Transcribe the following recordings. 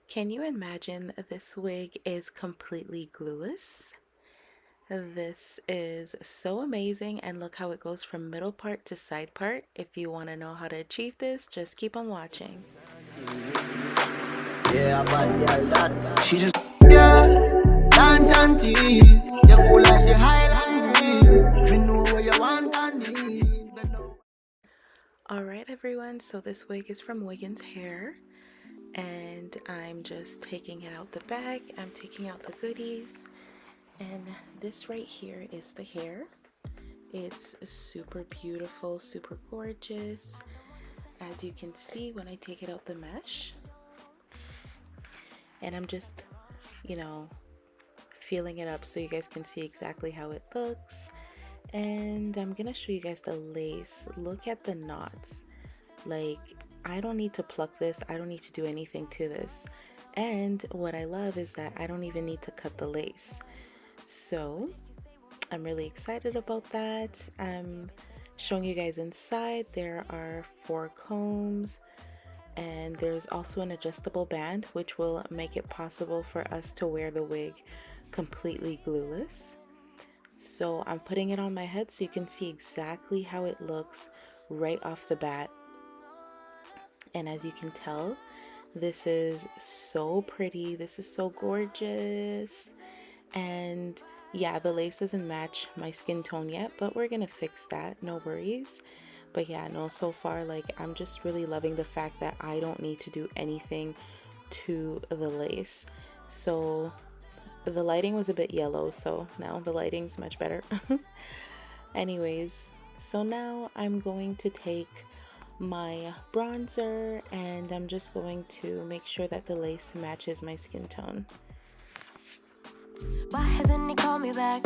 Can you imagine this wig is completely glueless? This is so amazing, and look how it goes from middle part to side part. If you want to know how to achieve this, just keep on watching. Yeah, but yeah, that she just dance and tease. You cool like the Highland breeze. We know where you want and need. Alright everyone, so this wig is from Wiggins Hair, and I'm just taking it out the bag. I'm taking out the goodies, and this right here is the hair. It's super beautiful, super gorgeous, as you can see when I take it out the mesh. And I'm just, you know, feeling it up so you guys can see exactly how it looks. And I'm gonna show you guys the lace. Look at the knots. Like, I don't need to pluck this, I don't need to do anything to this. And what I love is that I don't even need to cut the lace. So I'm really excited about that. I'm showing you guys inside. There are 4 combs, and there's also an adjustable band which will make it possible for us to wear the wig completely glueless. So I'm putting it on my head so you can see exactly how it looks right off the bat. And as you can tell, this is so pretty, this is so gorgeous. And yeah, the lace doesn't match my skin tone yet, but we're gonna fix that, no worries. But yeah, no, so far, like, I'm just really loving the fact that I don't need to do anything to the lace. So the lighting was a bit yellow, so now the lighting's much better. Anyways, so now I'm going to take my bronzer, and I'm just going to make sure that the lace matches my skin tone. Why hasn't he called me back?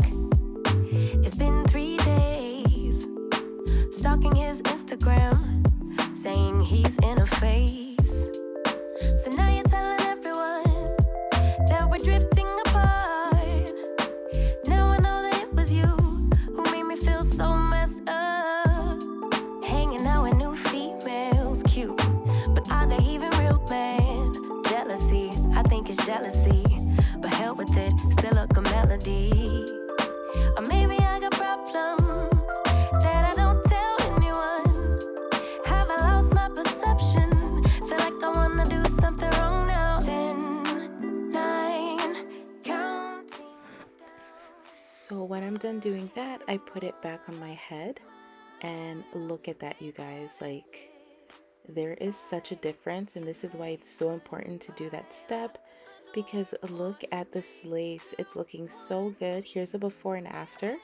It's been 3 days. Stalking his Instagram, saying he's in a phase. So now you're telling everyone that we're drifting apart. Now I know that it was you who made me feel so messed up. Hanging out with new females, cute, but are they even real, man? Jealousy, I think it's jealousy, but hell with it, still a good melody. Or maybe I got problems that I don't tell anyone. Have I lost my perception? Feel like I wanna do something wrong now. 10, 9, counting. So when I'm done doing that, I put it back on my head, and look at that, you guys. Like, there is such a difference, and this is why it's so important to do that step, because look at this lace. It's looking so good. Here's a before and after.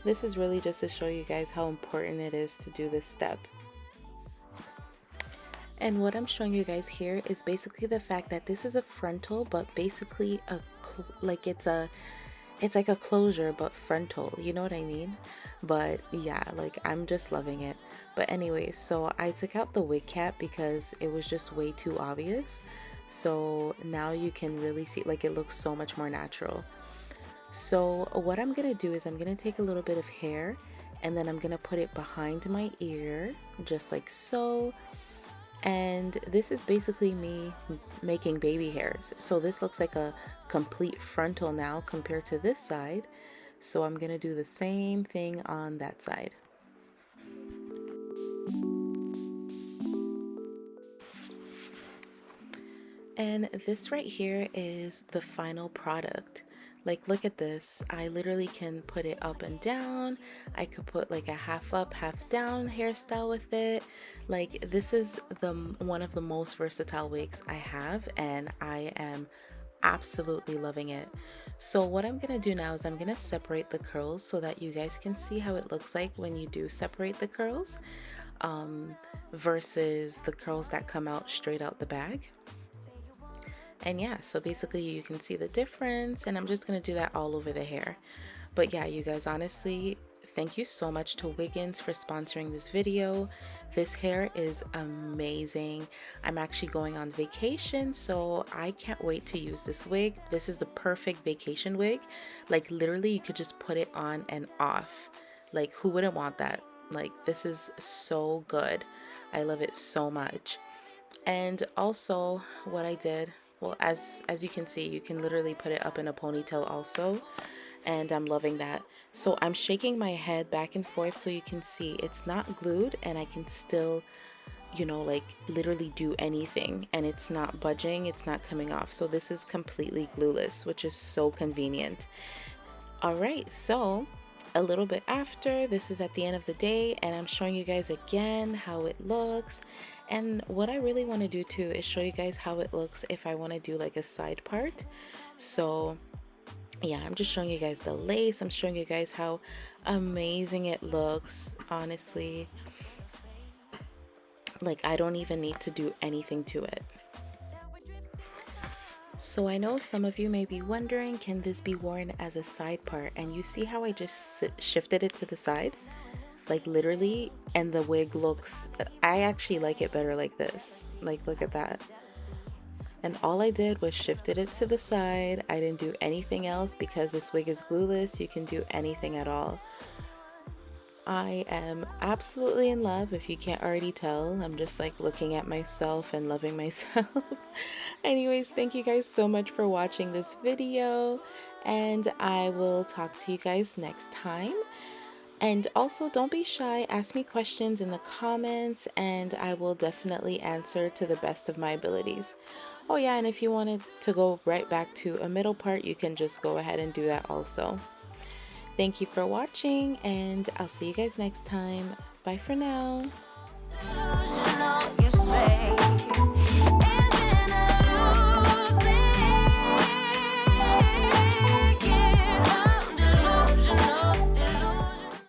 This is really just to show you guys how important it is to do this step. And what I'm showing you guys here is basically the fact that this is a frontal, but basically it's like a closure but frontal, you know what I mean? But yeah, like, I'm just loving it. But anyways, so I took out the wig cap because it was just way too obvious. So now you can really see, like, it looks so much more natural. So what I'm gonna do is I'm gonna take a little bit of hair, and then I'm gonna put it behind my ear, just like so. And this is basically me making baby hairs. So this looks like a complete frontal now compared to this side. So I'm gonna do the same thing on that side. And this right here is the final product. Like, look at this. I literally can put it up and down. I could put like a half up, half down hairstyle with it. Like, this is one of the most versatile wigs I have, and I am absolutely loving it. So what I'm gonna do now is I'm gonna separate the curls so that you guys can see how it looks like when you do separate the curls, versus the curls that come out straight out the bag. And yeah, so basically you can see the difference, and I'm just gonna do that all over the hair. But yeah, you guys, honestly, thank you so much to Wiggins for sponsoring this video. This hair is amazing. I'm actually going on vacation, so I can't wait to use this wig. This is the perfect vacation wig. Like, literally you could just put it on and off. Like, who wouldn't want that? Like, this is so good. I love it so much. And also what I did well, as you can see, you can literally put it up in a ponytail also, and I'm loving that. So I'm shaking my head back and forth so you can see it's not glued, and I can still, you know, like literally do anything, and it's not budging, it's not coming off. So this is completely glueless, which is so convenient. All right, so a little bit after, this is at the end of the day, and I'm showing you guys again how it looks. And what I really want to do too is show you guys how it looks if I want to do like a side part. So yeah, I'm just showing you guys the lace. I'm showing you guys how amazing it looks, honestly. Like, I don't even need to do anything to it. So I know some of you may be wondering, can this be worn as a side part? And you see how I just shifted it to the side? Like literally, and the wig looks, I actually like it better like this. Like, look at that. And all I did was shifted it to the side. I didn't do anything else because this wig is glueless. You can do anything at all. I am absolutely in love, if you can't already tell. I'm just like looking at myself and loving myself. Anyways, thank you guys so much for watching this video, and I will talk to you guys next time. And also, don't be shy, ask me questions in the comments, and I will definitely answer to the best of my abilities. Oh yeah, and if you wanted to go right back to a middle part, you can just go ahead and do that also. Thank you for watching, and I'll see you guys next time. Bye for now. Delusional, you say.